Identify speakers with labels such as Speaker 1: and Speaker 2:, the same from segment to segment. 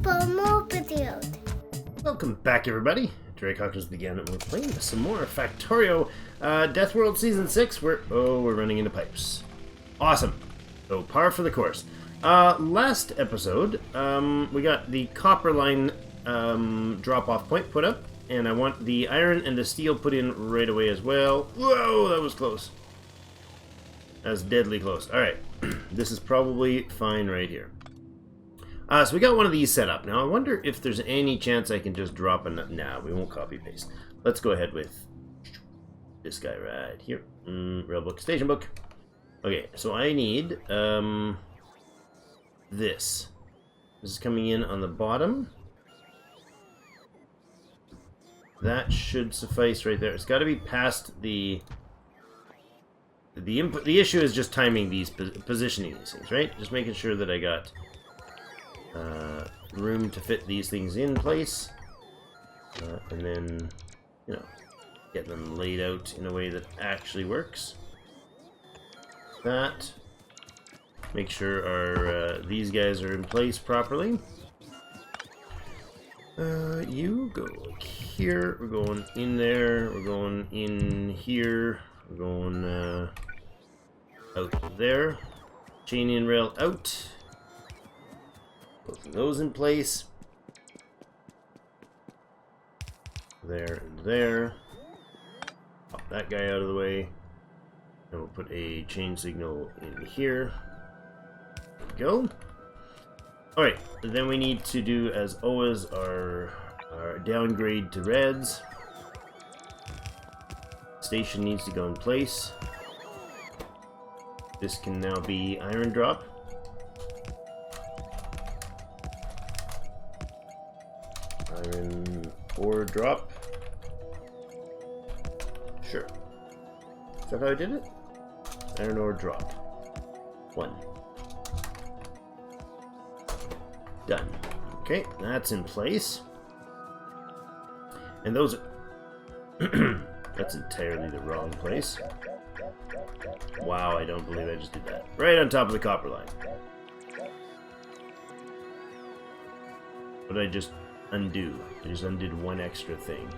Speaker 1: for more videos.
Speaker 2: Welcome back, everybody. Hawkins again, and we're playing some more Factorio Deathworld Season 6. We're running into pipes. Awesome. So, par for the course. Last episode, we got the copper line drop-off point put up, and I want the iron and the steel put in right away as well. Whoa, that was close. That's deadly close. Alright, this is probably fine right here. So we got one of these set up. Now I wonder if there's any chance I can just drop a... Nah, we won't copy paste. Let's go ahead with this guy right here. Rail book, station book. Okay, so I need this. This is coming in on the bottom. That should suffice right there. It's got to be past the input. The issue is just timing these, positioning these things, right? Just making sure that I got room to fit these things in place, and then, you know, get them laid out in a way that actually works. That. Make sure our these guys are in place properly. You go like here. We're going in there. We're going in here. We're going out there. Chain in rail out. Putting those in place. There and there. Pop that guy out of the way. And we'll put a chain signal in here. There we go. Alright, then we need to do, as always, our downgrade to reds. Station needs to go in place. This can now be iron drop. Iron ore drop. Sure. Is that how I did it? Iron ore drop. 1. Done. Okay, that's in place. And those... That's entirely the wrong place. Wow, I don't believe I just did that. Right on top of the copper line. What did I just undo? I just undid one extra thing.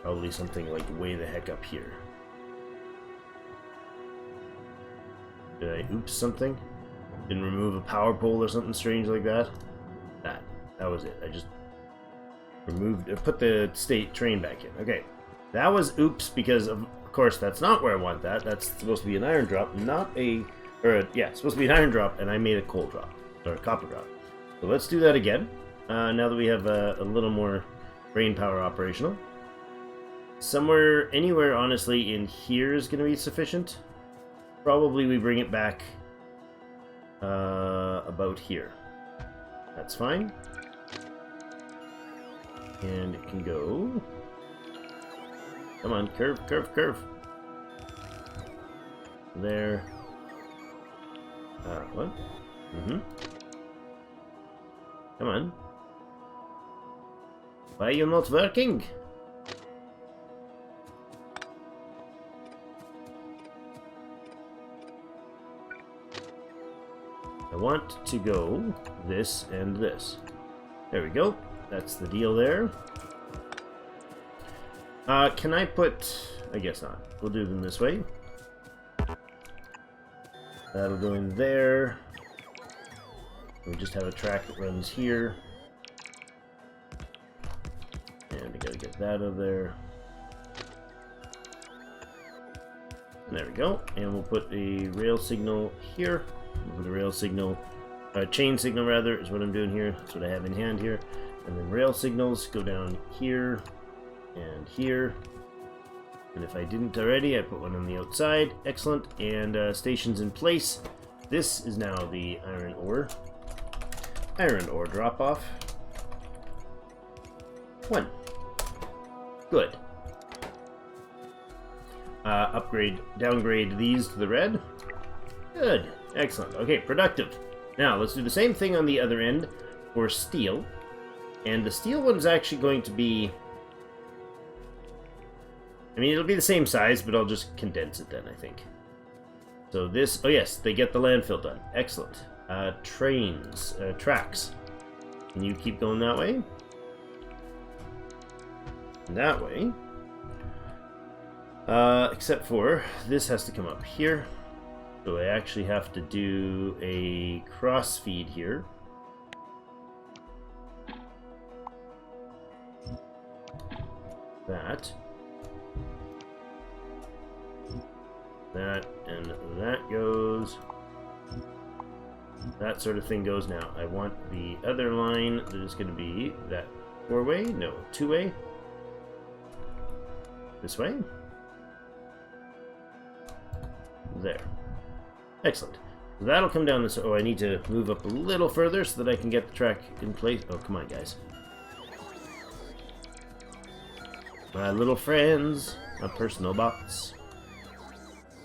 Speaker 2: Probably something like way the heck up here. Did I oops something? Didn't remove a power pole or something strange like that? That was it. I just removed, put the state train back in. Okay. That was oops, because of course that's not where I want that. That's supposed to be an iron drop, not a... yeah, it's supposed to be an iron drop, and I made a coal drop. Or a copper drop. So let's do that again. Now that we have a little more brain power operational. Somewhere, anywhere, honestly, in here is going to be sufficient. Probably we bring it back about here. That's fine. And it can go... Come on, curve, curve, curve. There. What? Come on. Why are you not working? I want to go this and this. There we go. That's the deal there. Can I put... I guess not. We'll do them this way. That'll go in there. We just have a track that runs here. And we gotta get that out of there. And there we go. And we'll put a rail signal here. We'll put a rail signal... chain signal, rather, is what I'm doing here. That's what I have in hand here. And then rail signals go down here. And here. And if I didn't already, I put one on the outside. Excellent. And stations in place. This is now the iron ore. Iron ore drop-off. 1. Good. Downgrade these to the red. Good. Excellent. Okay, productive. Now, let's do the same thing on the other end for steel. And the steel one's actually going to be... I mean, it'll be the same size, but I'll just condense it then, I think. So this... Oh yes, they get the landfill done. Excellent. Tracks. Can you keep going that way? That way. Except for this has to come up here. So I actually have to do a cross feed here. That. That and that goes. That sort of thing goes now. I want the other line that is going to be that 4-way? No, 2-way. This way. There. Excellent. That'll come down this... Oh, I need to move up a little further so that I can get the track in place. Oh, come on, guys. My little friends. My personal bots.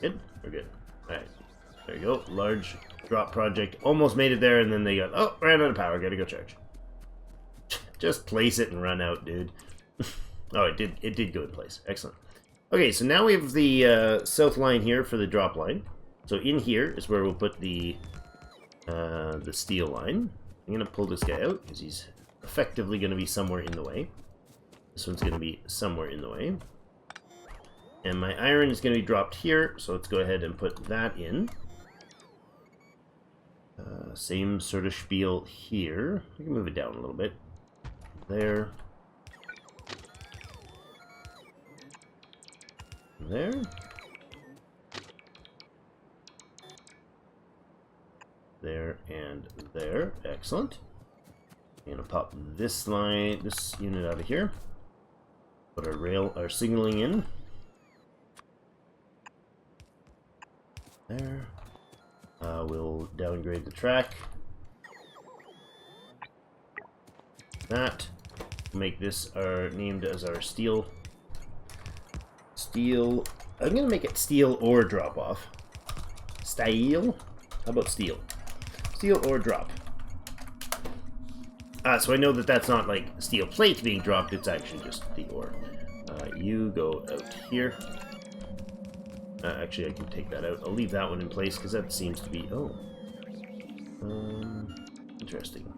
Speaker 2: Good? We're good. Alright. There you go. Large drop project. Almost made it there, and then they got... Oh, ran out of power. Gotta go charge. Just place it and run out, dude. Oh, it did go in place. Excellent. Okay, so now we have the south line here for the drop line. So in here is where we'll put the steel line. I'm going to pull this guy out because he's effectively going to be somewhere in the way. This one's going to be somewhere in the way. And my iron is going to be dropped here, so let's go ahead and put that in. Same sort of spiel here. We can move it down a little bit. There. There. There and there. Excellent. I'm gonna pop this line, this unit out of here. Put our signaling in. There. We'll downgrade the track. That. Make this named as our steel. Steel. I'm gonna make it steel or drop off. Steel. How about steel? Steel or drop. So I know that that's not like steel plate being dropped, it's actually just the ore. You go out here. Actually, I can take that out. I'll leave that one in place because that seems to be... Oh. Interesting.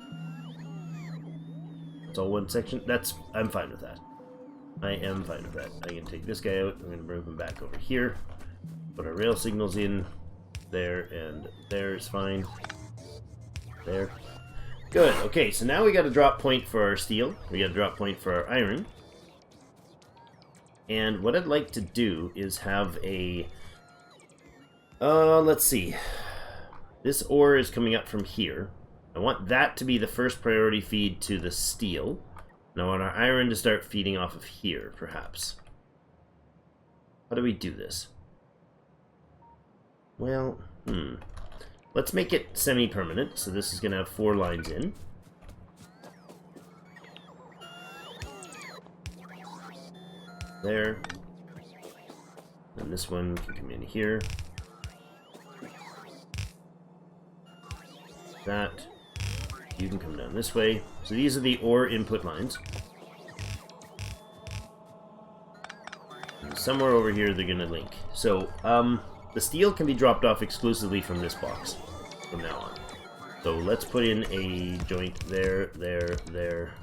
Speaker 2: It's all one section. I'm fine with that. I am fine with that. I can take this guy out. I'm going to move him back over here. Put our rail signals in. There and there is fine. There. Good. Okay, so now we got a drop point for our steel. We got a drop point for our iron. And what I'd like to do is have a... let's see. This ore is coming up from here. I want that to be the first priority feed to the steel. And I want our iron to start feeding off of here, perhaps. How do we do this? Well, let's make it semi-permanent. So this is going to have 4 lines in. There. And this one can come in here. That. You can come down this way. So these are the ore input lines. And somewhere over here they're going to link. So, the steel can be dropped off exclusively from this box from now on. So let's put in a joint there, there, there,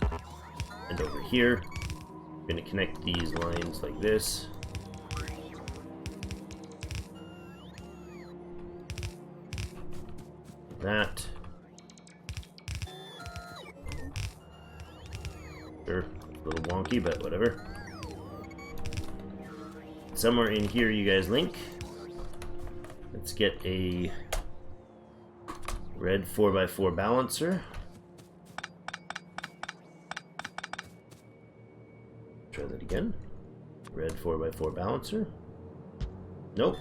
Speaker 2: and over here. I'm going to connect these lines like this. That. Sure, a little wonky, but whatever. Somewhere in here you guys link. Let's get a red 4x4 balancer. Try that again. Red 4x4 balancer. Nope.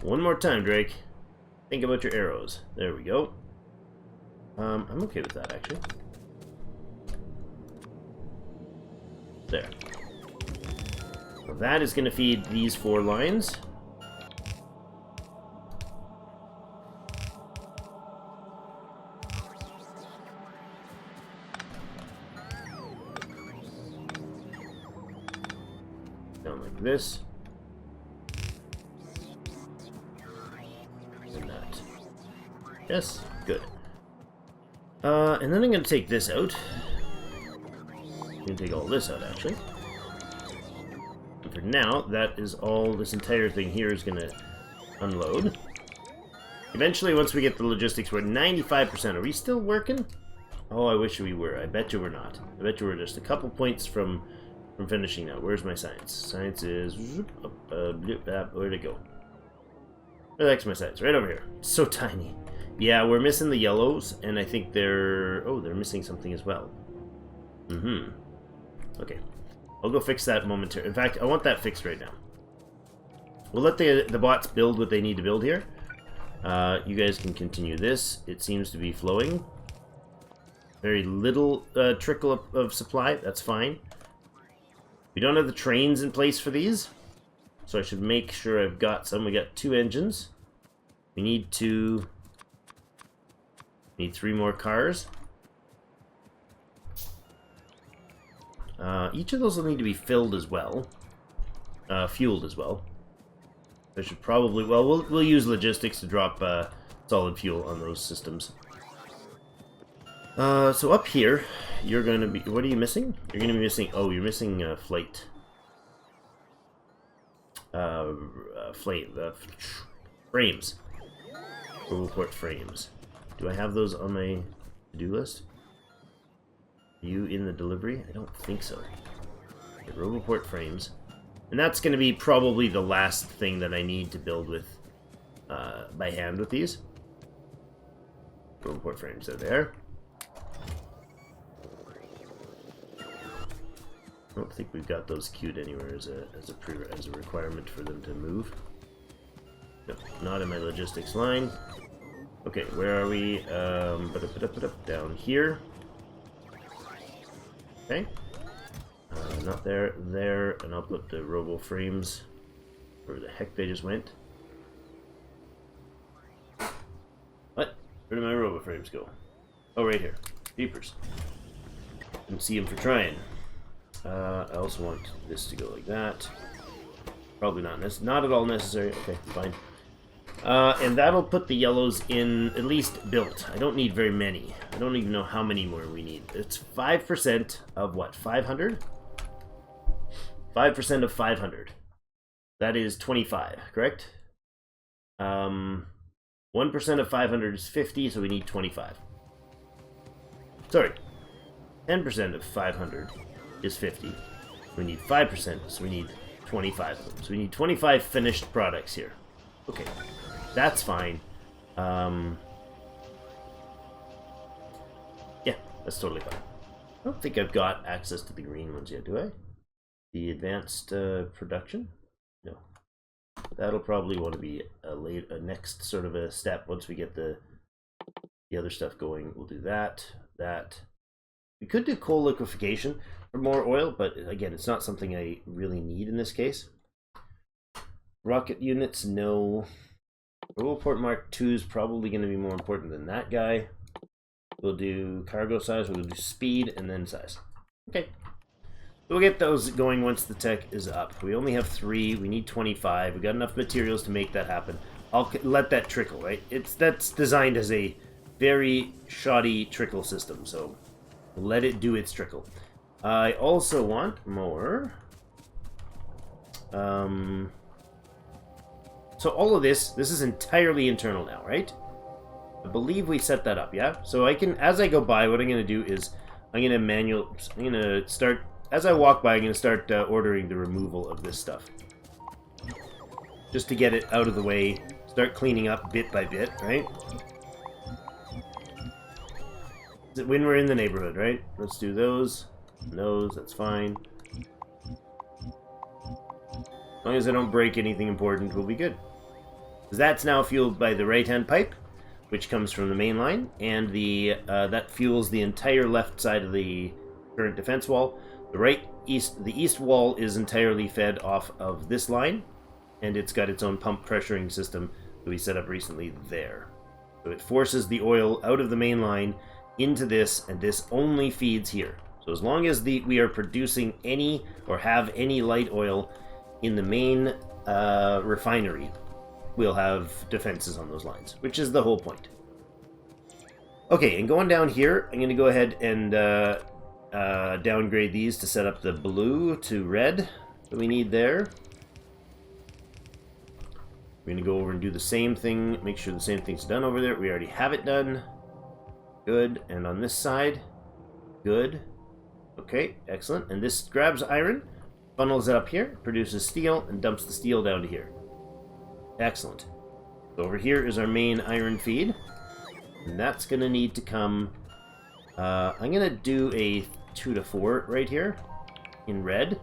Speaker 2: One more time, Drake. Think about your arrows. There we go. I'm okay with that, actually. There. So that is going to feed these 4 lines. Down like this. And that. Yes, good. And then I'm going to take this out. I'm going to take all this out, actually. And for now, that is all this entire thing here is going to unload. Eventually, once we get the logistics, we're at 95%. Are we still working? Oh, I wish we were. I bet you we're not. I bet you we're just a couple points from finishing now. Where's my science? Science is... where'd it go? Where the heck's my science? Right over here. It's so tiny. Yeah, we're missing the yellows, and I think they're... Oh, they're missing something as well. Okay. I'll go fix that momentarily. In fact, I want that fixed right now. We'll let the bots build what they need to build here. You guys can continue this. It seems to be flowing. Very little trickle of supply. That's fine. We don't have the trains in place for these, so I should make sure I've got some. We got 2 engines. We need 3 more cars. Each of those will need to be filled as well. Fueled as well. I should probably... Well, we'll use logistics to drop solid fuel on those systems. So up here, you're going to be... What are you missing? You're going to be missing... Oh, you're missing flight. Frames. Roboport frames. Do I have those on my to-do list? Are you in the delivery? I don't think so. Okay, Roboport frames. And that's going to be probably the last thing that I need to build with by hand with these. Roboport frames are there. I don't think we've got those queued anywhere as a requirement for them to move. Nope, not in my logistics line. Okay, where are we? Down here. Okay. Not there, there, and I'll put the robo frames where the heck they just went. What? Where did my robo frames go? Oh, right here. Beepers. Didn't see them for trying. I also want this to go like that. Probably not at all necessary. Okay, fine. And that'll put the yellows in at least built. I don't need very many. I don't even know how many more we need. It's 5% of what? 500? 5% of 500. That is 25, correct? 1% of 500 is 50, so we need 25. Sorry. 10% of 500 is 50. We need 5%, so we need 25 of them. So we need 25 finished products here. Okay. That's fine. Yeah, that's totally fine. I don't think I've got access to the green ones yet, do I? The advanced production? No. That'll probably want to be a next sort of a step once we get the other stuff going. We'll do that. We could do coal liquefaction for more oil, but again, it's not something I really need in this case. Rocket units, no. Roboport Mark II is probably going to be more important than that guy. We'll do cargo size, we'll do speed, and then size. Okay. We'll get those going once the tech is up. We only have 3, we need 25. We got enough materials to make that happen. I'll let that trickle, right? That's designed as a very shoddy trickle system, so let it do its trickle. I also want more. So all of this is entirely internal now, right? I believe we set that up, yeah? So I can, as I go by, what I'm going to do is, I'm going to start, as I walk by, I'm going to start ordering the removal of this stuff. Just to get it out of the way, start cleaning up bit by bit, right? When we're in the neighborhood, right? Let's do those. Those, that's fine. As long as I don't break anything important, we'll be good. Because that's now fueled by the right-hand pipe, which comes from the main line, and that fuels the entire left side of the current defense wall. The east wall is entirely fed off of this line, and it's got its own pump pressuring system that we set up recently there. So it forces the oil out of the main line into this, and this only feeds here. So as long as we are producing any or have any light oil in the main refinery, we'll have defenses on those lines, which is the whole point. Okay, and going down here, I'm going to go ahead and downgrade these to set up the blue to red that we need there. We're going to go over and do the same thing, make sure the same thing's done over there. We already have it done. Good. And on this side, good. Okay, excellent. And this grabs iron, funnels it up here, produces steel, and dumps the steel down to here. Excellent. So over here is our main iron feed. And that's going to need to come... I'm going to do a 2 to 4 right here in red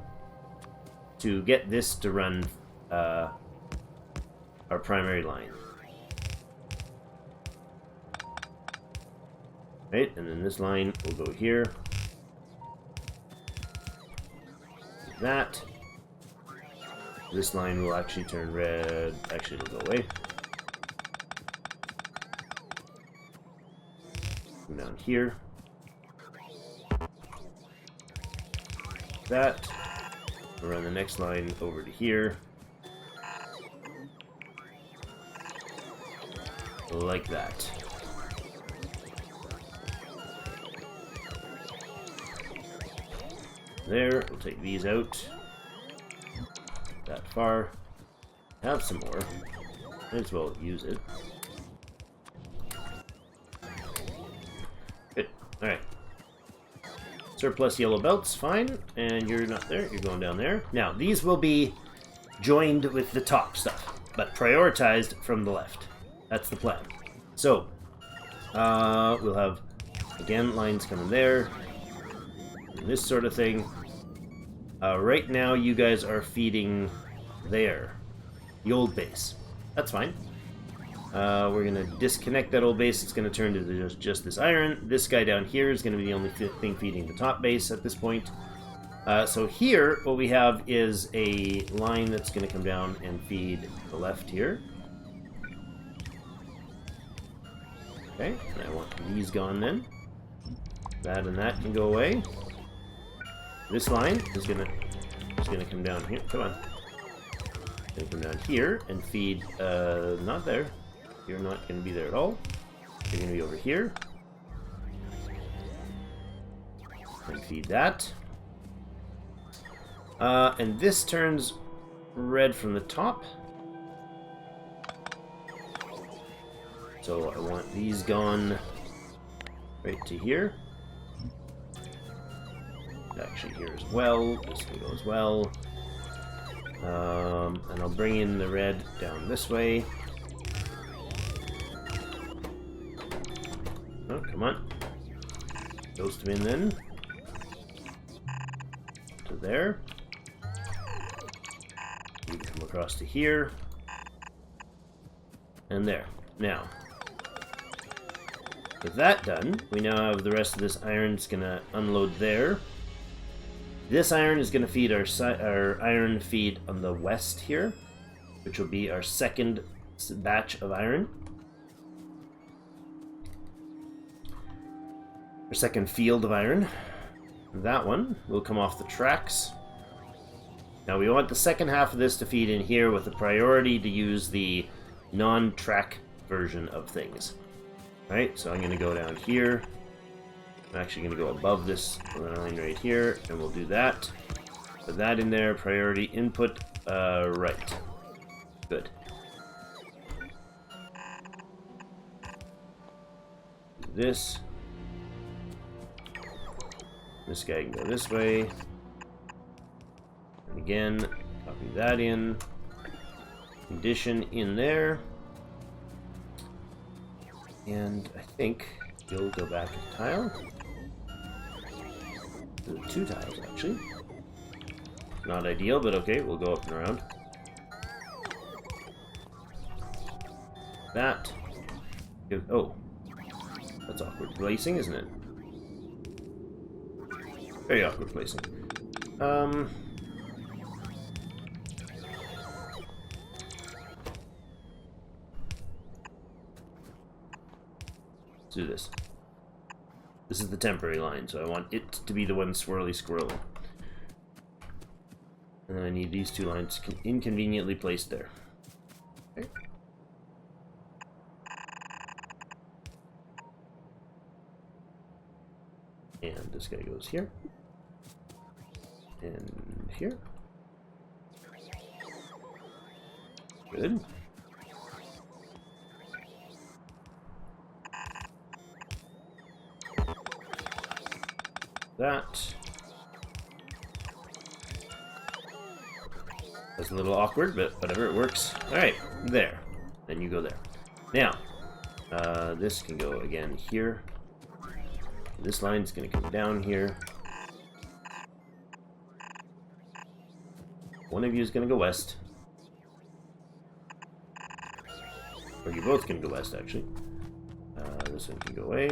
Speaker 2: to get this to run our primary line. Right, and then this line will go here. That. This line will actually turn red. Actually, it'll go away. Come down here. That. We'll run the next line over to here. Like that. There, we'll take these out. That far. Have some more. Might as well use it. Good. Alright. Surplus yellow belts, fine. And you're not there, you're going down there. Now, these will be joined with the top stuff, but prioritized from the left. That's the plan. So, we'll have, again, lines coming there. And this sort of thing. Right now, you guys are feeding there. The old base. That's fine. We're going to disconnect that old base. It's going to turn to just this iron. This guy down here is going to be the only thing feeding the top base at this point. So here, what we have is a line that's going to come down and feed the left here. Okay, and I want these gone then. That and that can go away. This line is gonna come down here. Come on. Gonna come down here and feed. Not there. You're not gonna be there at all. You're gonna be over here. And feed that. And this turns red from the top. So I want these gone right to here. Actually here as well. This can go as well. And I'll bring in the red down this way. Oh, come on. Those two in then. To there. You can come across to here. And there. Now, with that done, we now have the rest of this iron. It's going to unload there. This iron is going to feed our iron feed on the west here, which will be our second batch of iron. Our second field of iron. That one will come off the tracks. Now we want the second half of this to feed in here with the priority to use the non-track version of things. Alright, so I'm going to go down here. I'm actually going to go above this line right here, and we'll do that. Put that in there, priority input, right. Good. Do this. This guy can go this way. And again, copy that in. Condition in there. And I think you'll go back a tile. 2 tiles, actually. Not ideal, but okay, we'll go up and around. That. Oh. That's awkward placing, isn't it? Very awkward placing. Let's do this. This is the temporary line, so I want it to be the one swirly squirrely. And then I need these two lines inconveniently placed there. Okay. And this guy goes here. And here. Good. That. That's a little awkward, but whatever, it works. Alright, there. Then you go there. Now, this can go again here. This line's going to come down here. One of you is going to go west. Or you're both going to go west, actually. This one can go away.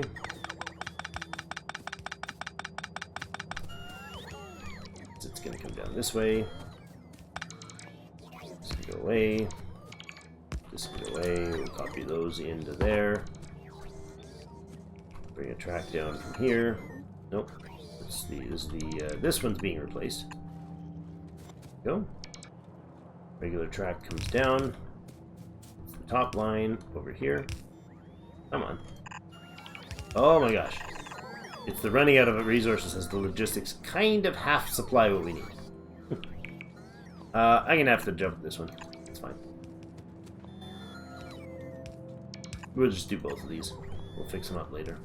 Speaker 2: It's going to come down this way. This can go away. This can go away. We'll copy those into there. Bring a track down from here. Nope. This one's being replaced. Go. Regular track comes down. It's the top line over here. Come on. Oh my gosh. It's the running out of resources as the logistics kind of half supply what we need. I'm gonna have to jump this one. It's fine. We'll just do both of these. We'll fix them up later.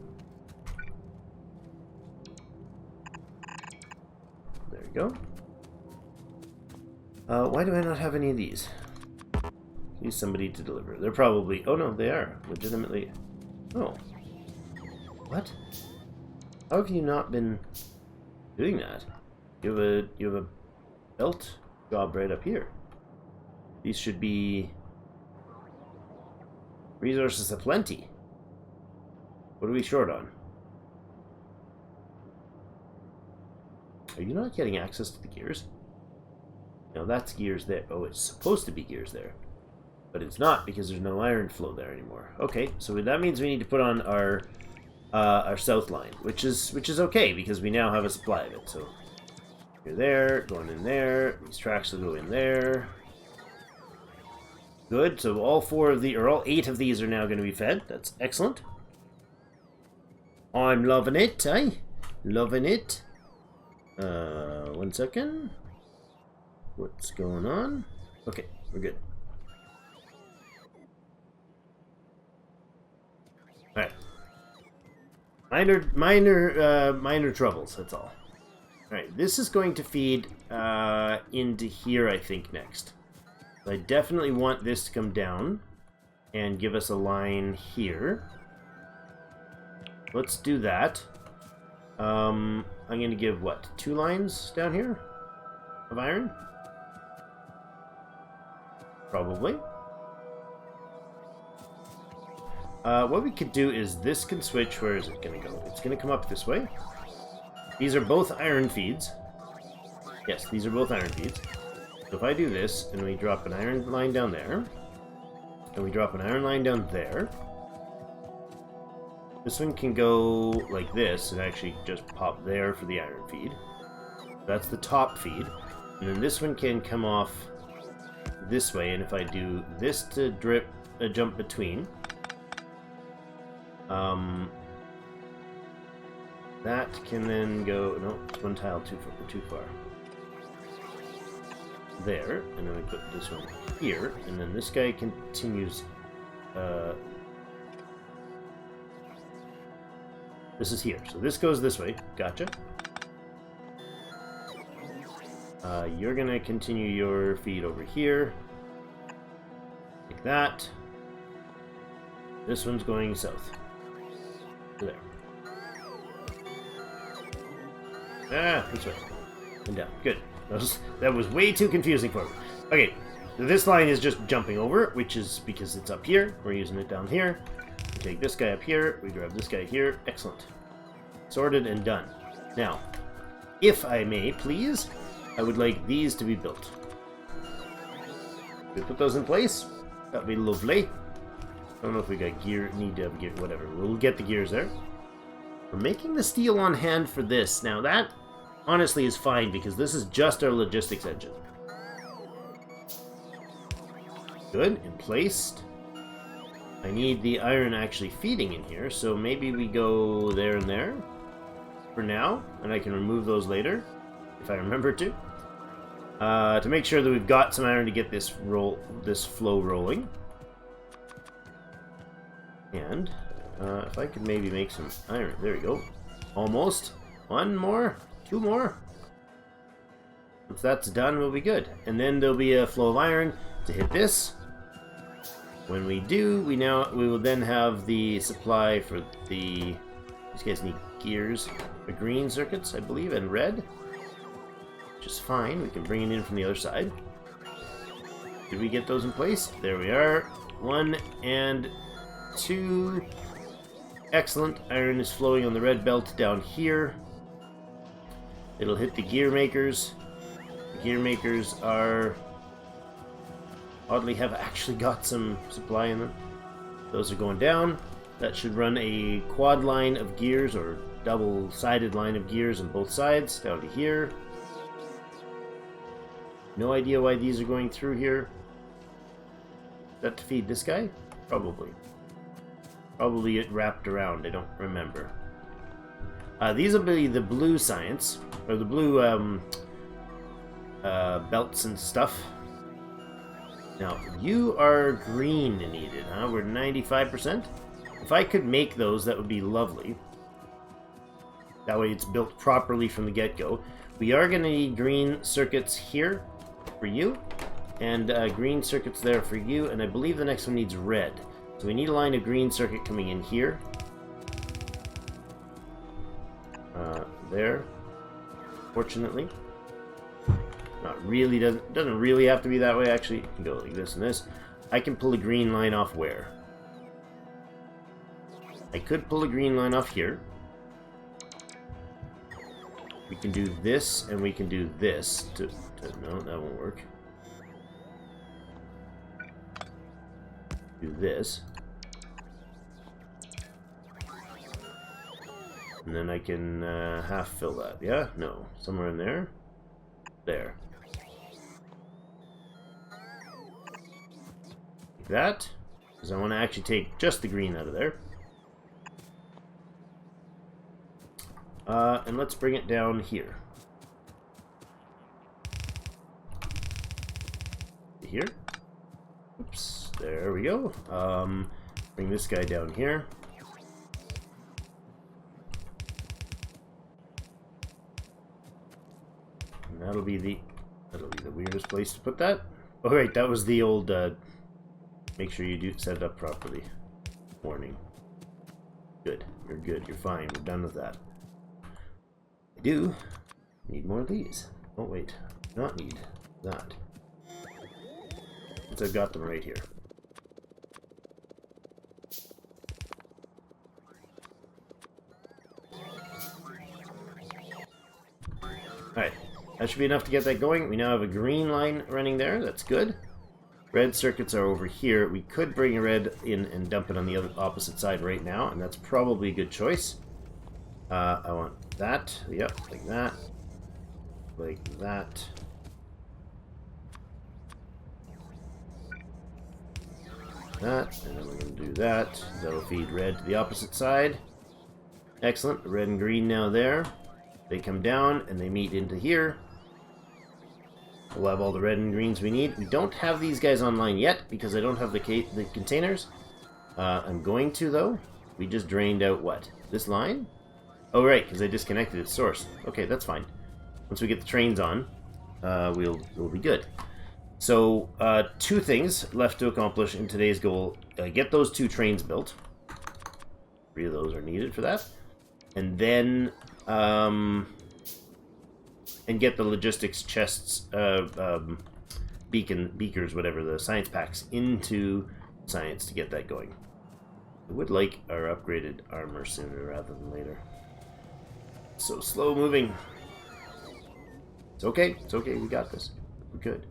Speaker 2: There we go. Why do I not have any of these? Need somebody to deliver. They're probably... Oh no, they are. Legitimately... Oh. What? How have you not been doing that? You have a belt job right up here. These should be... Resources aplenty. What are we short on? Are you not getting access to the gears? No, that's gears there. Oh, it's supposed to be gears there. But it's not because there's no iron flow there anymore. Okay, so that means we need to put on our south line, which is okay because we now have a supply of it. So you're there, going in there. These tracks will go in there. Good. So all 8 of these are now going to be fed. That's excellent. I'm loving it, eh? Loving it. 1 second. What's going on? Okay, we're good. Alright. Minor troubles, that's all. Alright, this is going to feed into here, I think, next. I definitely want this to come down and give us a line here. Let's do that. I'm going to give, what, 2 lines down here of iron? Probably. What we could do is this can switch. Where is it going to go? It's going to come up this way. These are both iron feeds. Yes, these are both iron feeds. So if I do this, and we drop an iron line down there, and we drop an iron line down there, this one can go like this, and actually just pop there for the iron feed. That's the top feed. And then this one can come off this way, and if I do this to drip a jump between, that can then go, no, it's one tile too far. There, and then we put this one here, and then this guy continues, this is here, so this goes this way, gotcha. You're gonna continue your feed over here, like that. This one's going south. There. Ah, this way. And down. Good. That was way too confusing for me. Okay, so this line is just jumping over, which is because it's up here. We're using it down here. We take this guy up here. We grab this guy here. Excellent. Sorted and done. Now, if I may, please, I would like these to be built. We put those in place. That'd be lovely. I don't know if we got gear, need to have gear, whatever. We'll get the gears there. We're making the steel on hand for this. Now that, honestly, is fine because this is just our logistics engine. Good, and placed. I need the iron actually feeding in here, so maybe we go there and there. for now, and I can remove those later if I remember to make sure that we've got some iron to get this flow rolling. And if I could maybe make some iron, there we go, almost. One more, two more. Once that's done, we'll be good, and then there'll be a flow of iron to hit this. When we do, we will then have the supply for the. These guys need gears, the green circuits, I believe, and red, which is fine. We can bring it in from the other side. Did we get those in place? There we are. 1 and 2. Excellent. Iron is flowing on the red belt down here. It'll hit the gear makers. The gear makers are oddly have actually got some supply in them. Those are going down. That should run a quad line of gears, or double-sided line of gears on both sides down to here. No idea why these are going through here. Is that to feed this guy? Probably. Probably it wrapped around, I don't remember. These will be the blue science, or the blue belts and stuff. Now, you are green needed, huh? We're 95%. If I could make those, that would be lovely. That way it's built properly from the get-go. We are going to need green circuits here for you, and green circuits there for you, and I believe the next one needs red. So we need a line of green circuit coming in here. There. Fortunately. Not really, doesn't really have to be that way, actually. You can go like this and this. I can pull a green line off where? I could pull a green line off here. We can do this, and we can do this. No, that won't work. Do this. And then I can half fill that. Yeah? No. Somewhere in there. There. Like that. Because I want to actually take just the green out of there. And let's bring it down here. Here. Oops. There we go. Bring this guy down here. And that'll be the weirdest place to put that. Oh wait, that was the old make sure you do set it up properly warning. Good. You're good. You're fine. We're done with that. I do need more of these. Oh wait, not need that. Since I've got them right here. Alright, that should be enough to get that going. We now have a green line running there. That's good. Red circuits are over here. We could bring a red in and dump it on the opposite side right now, and that's probably a good choice. I want that. Yep, like that. Like that. That, and then we're going to do that. That'll feed red to the opposite side. Excellent. Red and green now there. They come down and they meet into here. We'll have all the red and greens we need. We don't have these guys online yet because I don't have the containers. I'm going to, though. We just drained out what? This line? Oh, right, because I disconnected its source. Okay, that's fine. Once we get the trains on, we'll be good. So, 2 things left to accomplish in today's goal. Get those 2 trains built. 3 of those are needed for that. And then, and get the logistics chests, beakers, whatever, the science packs into science to get that going. I would like our upgraded armor sooner rather than later. So slow moving. It's okay, we got this. We're good.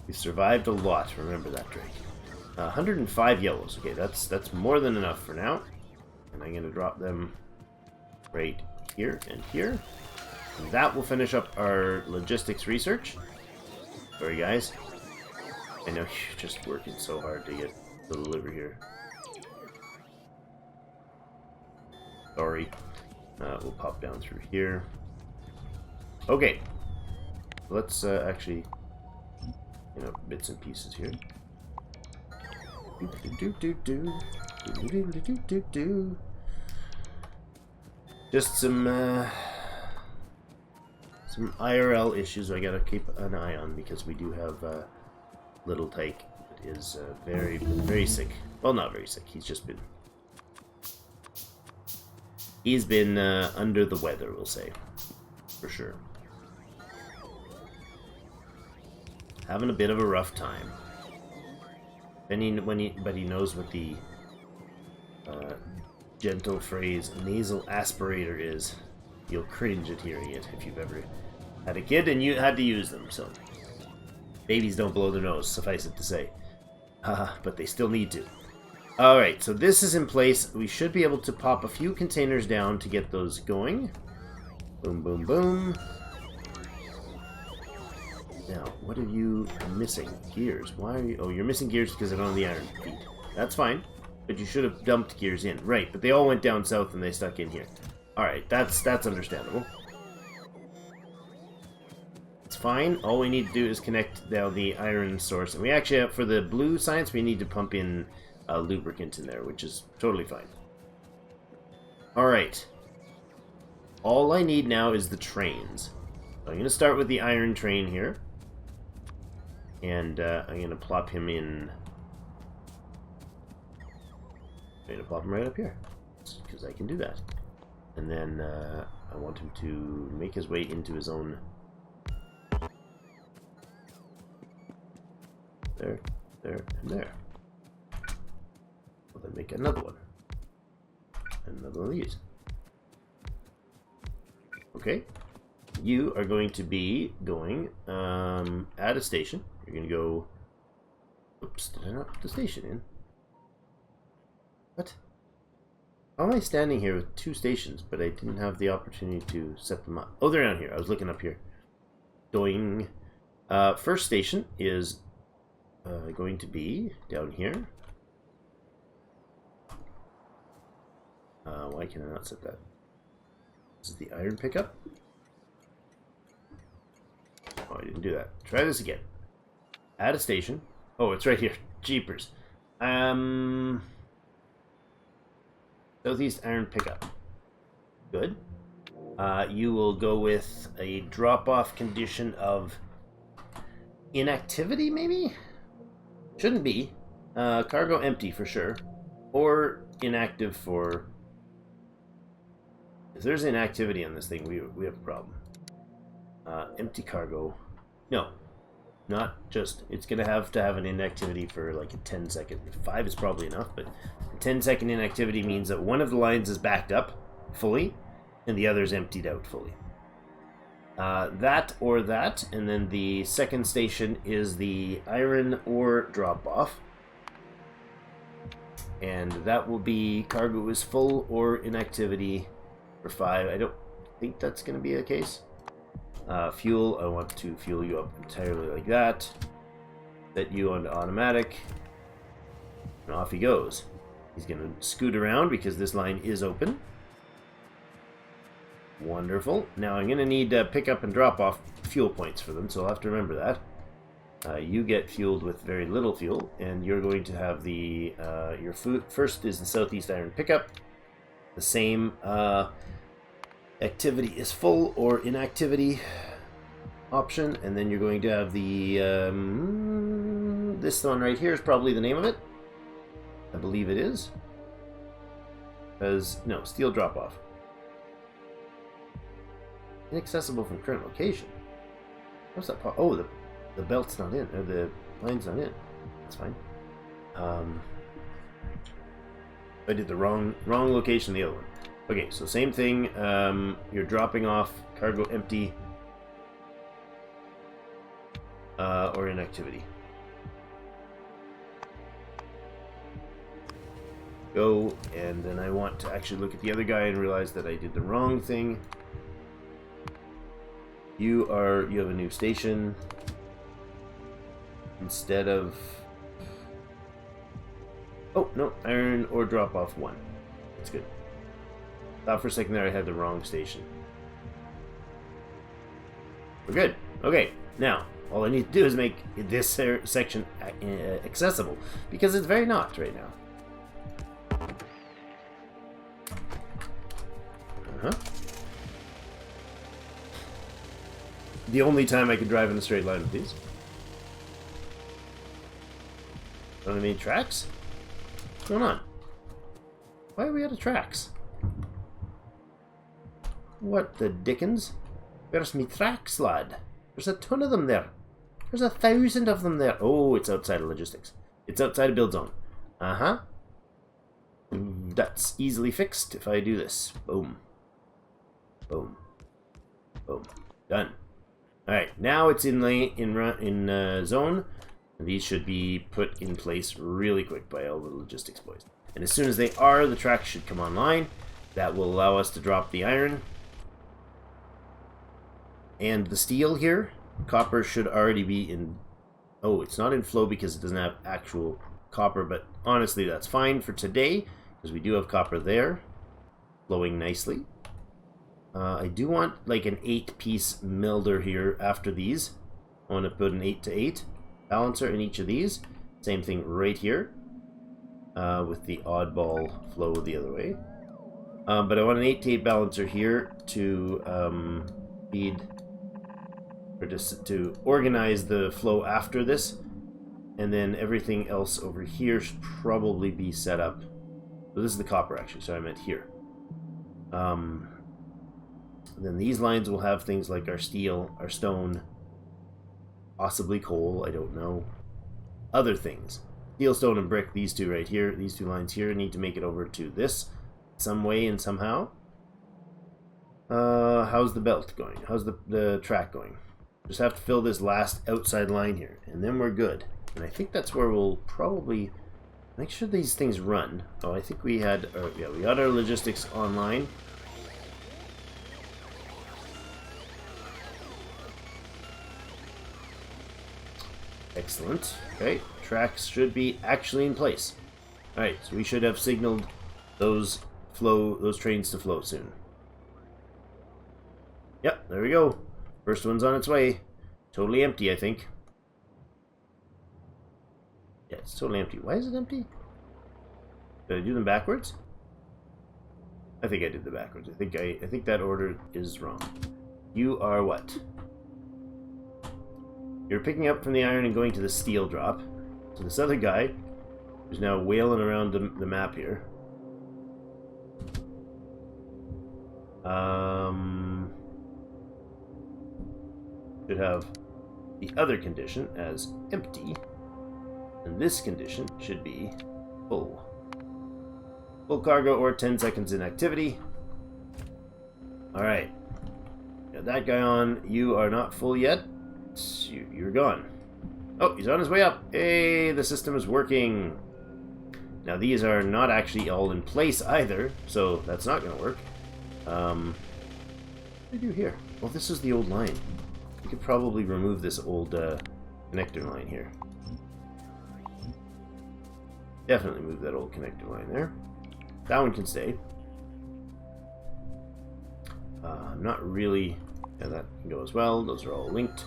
Speaker 2: We've survived a lot, remember that, Drake. 105 yellows. Okay, that's more than enough for now. And I'm going to drop them right here and here. And that will finish up our logistics research. Sorry, guys. I know you're just working so hard to get the delivery here. Sorry. We'll pop down through here. Okay. Let's actually, bits and pieces here. Just some IRL issues I gotta keep an eye on, because we do have Little Tyke that is very sick. Well, not very sick. He's been under the weather, we'll say, for sure. Having a bit of a rough time. But he knows what the gentle phrase nasal aspirator is. You'll cringe at hearing it if you've ever had a kid and you had to use them. So babies don't blow their nose, suffice it to say. But they still need to. Alright, so this is in place. We should be able to pop a few containers down to get those going. Boom, boom, boom. Now, what are you missing? Gears. Why are you... Oh, you're missing gears because I don't have the iron feed. That's fine. But you should have dumped gears in. Right, but they all went down south and they stuck in here. Alright, that's understandable. It's fine. All we need to do is connect now the iron source. And we actually have, for the blue science, we need to pump in lubricant in there, which is totally fine. Alright. All I need now is the trains. So I'm going to start with the iron train here. And I'm going to plop him in. I'm going to plop him right up here, because I can do that. And then I want him to make his way into his own. There, there, and there. Well, then make another one. And another one of these. Okay. You are going to be going at a station. You're going to go... Oops, did I not put the station in? What? How am I standing here with two stations, but I didn't have the opportunity to set them up? Oh, they're down here. I was looking up here. Doing. First station is going to be down here. Why can I not set that? This is the iron pickup. Oh, I didn't do that. Try this again. Add a station. Oh, it's right here. Jeepers. Southeast iron pickup. Good. You will go with a drop-off condition of inactivity, maybe? Shouldn't be. Cargo empty for sure. Or inactive for... If there's inactivity on this thing, we have a problem. Empty cargo. No. Not just... It's going to have an inactivity for like a 10-second. 5 is probably enough, but a 10-second inactivity means that one of the lines is backed up fully, and the other is emptied out fully. That or that, and then the second station is the iron ore drop-off. And that will be cargo is full or inactivity for 5. I don't think that's going to be the case. Fuel, I want to fuel you up entirely like that. Set you on automatic. And off he goes. He's going to scoot around because this line is open. Wonderful. Now I'm going to need pick up and drop off fuel points for them, so I'll have to remember that. You get fueled with very little fuel, and you're going to have the your first is the Southeast Iron pickup. The same activity is full or inactivity option, and then you're going to have the this one right here is probably the name of it. I believe it is. Because no, steel drop off. Inaccessible from current location. What's that? Oh, the belt's not in, or the line's not in. That's fine. I did the wrong location. The other one. Okay, so same thing. You're dropping off cargo empty or inactivity. Go, and then I want to actually look at the other guy and realize that I did the wrong thing. You have a new station. Instead of... Oh, no, iron ore drop off 1. That's good. Thought for a second there I had the wrong station. We're good. Okay, now, all I need to do is make this section accessible, because it's very not right now. The only time I can drive in a straight line with these. Don't have any tracks? What's going on? Why are we out of tracks? What the dickens? Where's me tracks, lad? There's a ton of them there. There's 1,000 of them there. Oh, it's outside of logistics. It's outside of build zone. Uh-huh. That's easily fixed if I do this. Boom. Boom. Boom. Done. Alright, now it's in zone. And these should be put in place really quick by all the logistics boys. And as soon as they are, the tracks should come online. That will allow us to drop the iron. And the steel here, copper should already be in... Oh, it's not in flow because it doesn't have actual copper, but honestly that's fine for today, because we do have copper there, flowing nicely. I do want like an 8-piece milder here after these. I want to put an 8 to 8 balancer in each of these. Same thing right here, with the oddball flow the other way. But I want an 8 to 8 balancer here to feed... or just to organize the flow after this, and then everything else over here should probably be set up. So this is the copper actually, so I meant here. Then these lines will have things like our steel, our stone, possibly coal, I don't know. Other things. Steel, stone, and brick, these two right here, these two lines here need to make it over to this some way and somehow. How's the belt going? How's the track going? Just have to fill this last outside line here, and then we're good. And I think that's where we'll probably make sure these things run. Oh, I think we had, yeah, we got our logistics online. Excellent. Okay, tracks should be actually in place. All right, so we should have signaled those trains to flow soon. Yep, there we go. First one's on its way. Totally empty, I think. Yeah, it's totally empty. Why is it empty? Did I do them backwards? I think I did them backwards. I think that order is wrong. You are what? You're picking up from the iron and going to the steel drop. So this other guy, who's now wailing around the map here. Should have the other condition as empty, and this condition should be full. Full cargo or 10 seconds in activity. Alright. Got that guy on. You are not full yet. You're gone. Oh, he's on his way up. Hey, the system is working. Now these are not actually all in place either, so that's not going to work. What do I do here? Well, this is the old line. We could probably remove this old connector line here. Definitely move that old connector line there. That one can stay. Not really. Yeah, that can go as well. Those are all linked.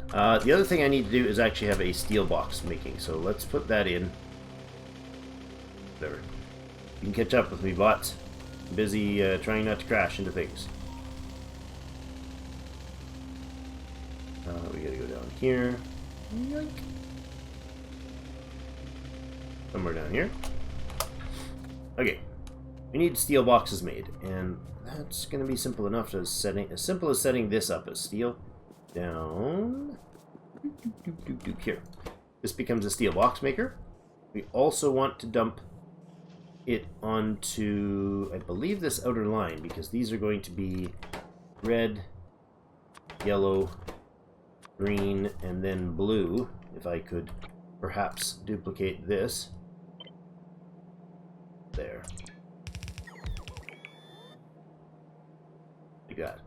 Speaker 2: The other thing I need to do is actually have a steel box making, so let's put that in. Whatever. You can catch up with me, bots. I'm busy trying not to crash into things. We gotta go down here. Yoink. Somewhere down here. Okay. We need steel boxes made, and that's gonna be simple enough as simple as setting this up as steel. Down. Here. This becomes a steel box maker. We also want to dump it onto, I believe, this outer line, because these are going to be red, yellow, green, and then blue. If I could perhaps duplicate this. There. Like that.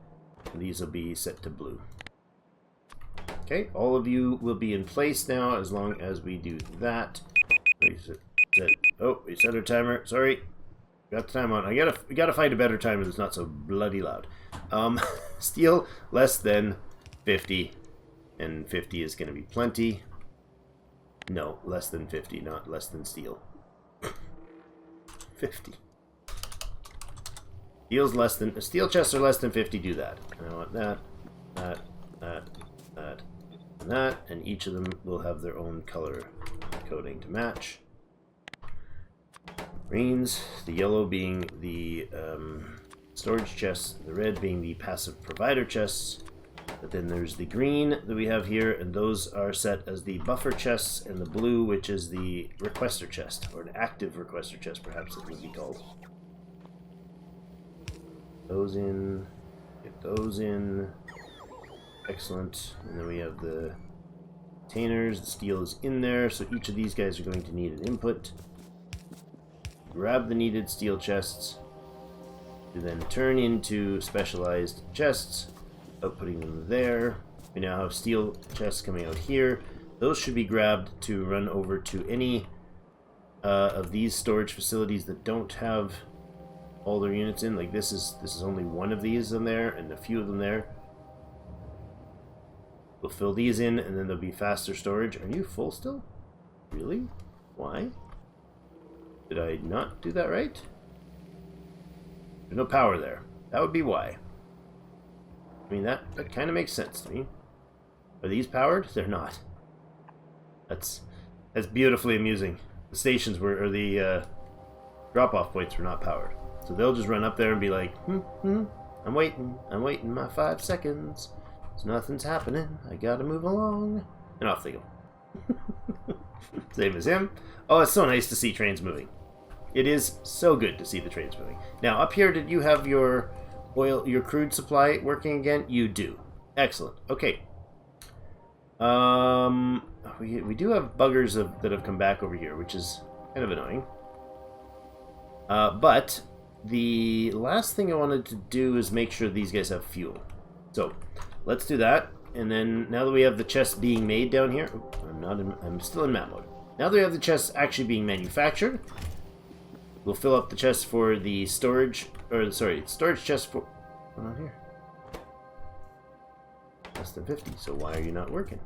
Speaker 2: And these will be set to blue. Okay, all of you will be in place now as long as we do that. Oh, we set our timer. Sorry. Got the time on. We gotta find a better timer that's not so bloody loud. Steel less than 50, and 50 is gonna be plenty. No, less than 50, not less than steel. 50. Steel chests are less than 50. Do that. I want that, that, and that, and each of them will have their own color coding to match. Greens, the yellow being the storage chests, the red being the passive provider chests. But then there's the green that we have here, and those are set as the buffer chests, and the blue, which is the requester chest, or an active requester chest, perhaps it would be called. Those in, get those in. Excellent. And then we have the containers. The steel is in there, so each of these guys are going to need an input. Grab the needed steel chests to then turn into specialized chests, outputting them there. We now have steel chests coming out here. Those should be grabbed to run over to any of these storage facilities that don't have all their units in. Like this is only one of these in there and a few of them there. We'll fill these in and then there'll be faster storage. Are you full still? Really? Why? Did I not do that right? There's no power there. That would be why. I mean, that kind of makes sense to me. Are these powered? They're not. That's beautifully amusing. The stations were, or the drop-off points were not powered. So they'll just run up there and be like, I'm waiting my 5 seconds. So nothing's happening. I gotta move along. And off they go. Same as him. Oh, it's so nice to see trains moving. It is so good to see the trains moving. Now, up here, did you have your crude supply working again? You do. Excellent. Okay. We do have buggers that have come back over here, which is kind of annoying. But the last thing I wanted to do is make sure these guys have fuel. So let's do that. And then now that we have the chests being made down here, I'm still in map mode. Now that we have the chests actually being manufactured, we'll fill up the chests for the storage, or sorry, storage chests for, oh, here. Less than 50, so why are you not working?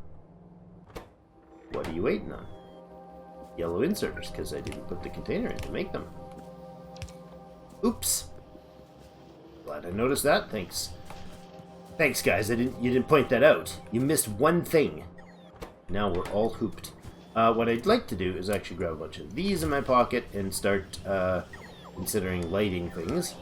Speaker 2: What are you waiting on? Yellow inserters, because I didn't put the container in to make them. Oops. Glad I noticed that, thanks. Thanks, guys, you didn't point that out. You missed one thing. Now we're all hooped. What I'd like to do is actually grab a bunch of these in my pocket and start considering lighting things.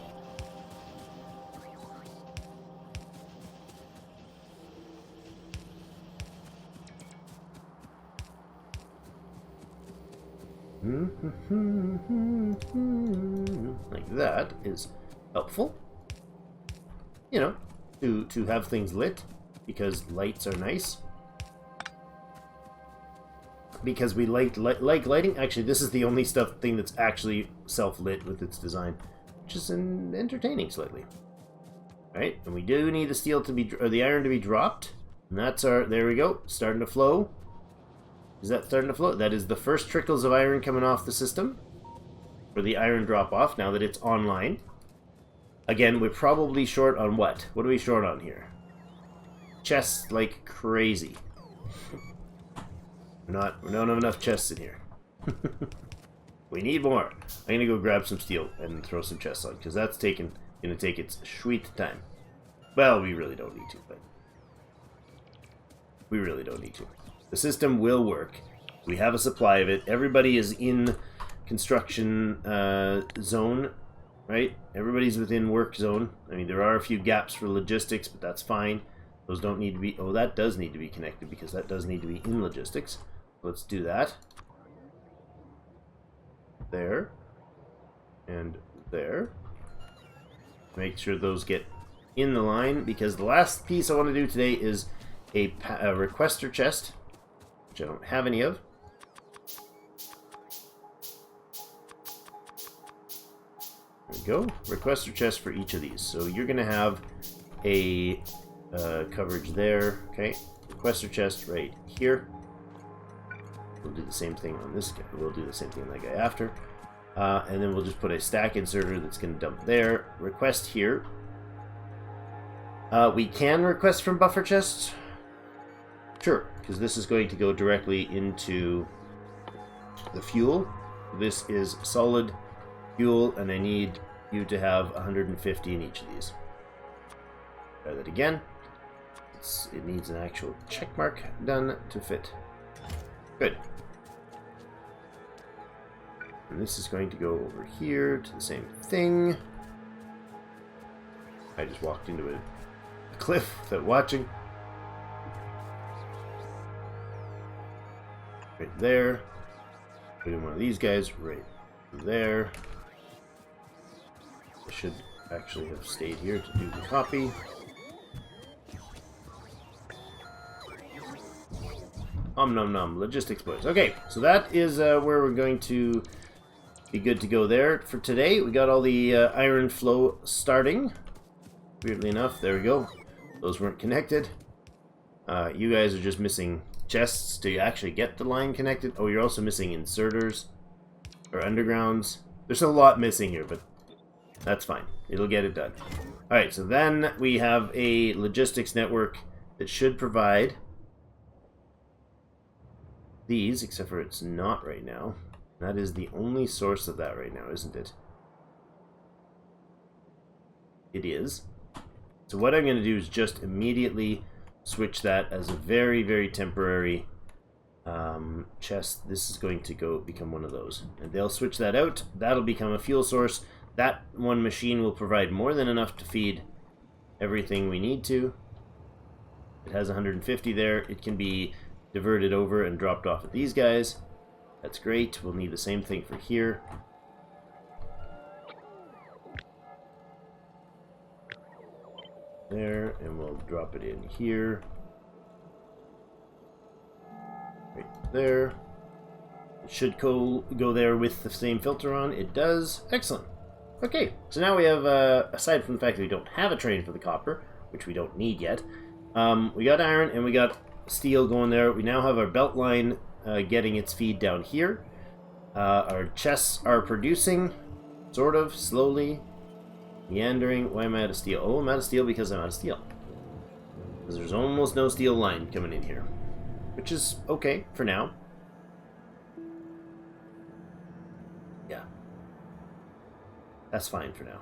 Speaker 2: Like that is helpful. You know, to have things lit, because lights are nice. Because we like lighting. Actually, this is the only thing that's actually self-lit with its design, which is entertaining slightly. Right, and we do need the steel to be, or the iron to be dropped, and that's our. There we go, starting to flow. Is that starting to flow? That is the first trickles of iron coming off the system for the iron drop-off. Now that it's online, again, we're probably short on what? What are we short on here? Chests like crazy. We don't have enough chests in here. We need more. I'm gonna go grab some steel and throw some chests on, because that's gonna take its sweet time. Well, we really don't need to, but we really don't need to. The system will work. We have a supply of it. Everybody is in construction zone, right? Everybody's within work zone. I mean, there are a few gaps for logistics, but that's fine. Those don't need to be. Oh, that does need to be connected, because that does need to be in logistics. Let's do that. There. And there. Make sure those get in the line, because the last piece I want to do today is a requester chest, which I don't have any of. There we go. Requester chest for each of these. So you're going to have a coverage there. Okay. Requester chest right here. We'll do the same thing on this guy. We'll do the same thing on that guy after. And then we'll just put a stack inserter that's going to dump there. Request here. We can request from buffer chests. Sure, because this is going to go directly into the fuel. This is solid fuel, and I need you to have 150 in each of these. Try that again. It needs an actual check mark done to fit. Good. And this is going to go over here to the same thing. I just walked into a cliff without watching. Right there. Putting one of these guys right there. I should actually have stayed here to do the copy. Nom nom, logistics boys. Okay, so that is where we're going to be good to go there for today. We got all the iron flow starting. Weirdly enough, there we go. Those weren't connected. You guys are just missing chests to actually get the line connected. Oh, you're also missing inserters or undergrounds. There's a lot missing here, but that's fine. It'll get it done. Alright, so then we have a logistics network that should provide these, except for it's not right now. That is the only source of that right now, isn't it? It is. So what I'm going to do is just immediately switch that as a very, very temporary chest. This is going to become one of those. And they'll switch that out. That'll become a fuel source. That one machine will provide more than enough to feed everything we need to. It has 150 there. It can be diverted over and dropped off at these guys. That's great. We'll need the same thing for here. There, and we'll drop it in here. Right there. It should go there with the same filter on. It does. Excellent. Okay, so now we have, aside from the fact that we don't have a train for the copper, which we don't need yet, we got iron and we got steel going there. We now have our belt line getting its feed down here. Our chests are producing, sort of, slowly, meandering. Why am I out of steel? Oh, I'm out of steel because I'm out of steel. Because there's almost no steel line coming in here. Which is okay for now. Yeah. That's fine for now.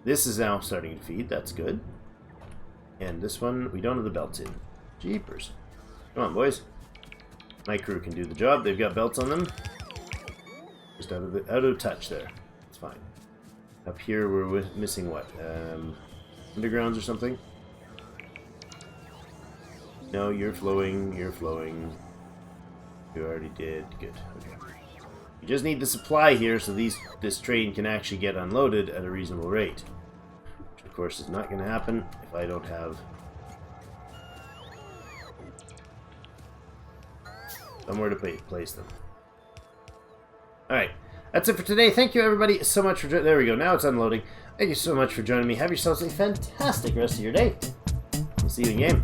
Speaker 2: This is now starting to feed. That's good. And this one, we don't have the belts in. Jeepers. Come on, boys. My crew can do the job. They've got belts on them. Just out of touch there. It's fine. Up here, we're missing what? Undergrounds or something? No, you're flowing. You're flowing. You already did. Good. Okay. You just need the supply here so this train can actually get unloaded at a reasonable rate. Which, of course, is not going to happen if I don't have somewhere to place them. Alright, that's it for today. Thank you everybody so much for there we go, now it's unloading. Thank you so much for joining me. Have yourselves a fantastic rest of your day. We'll see you in game.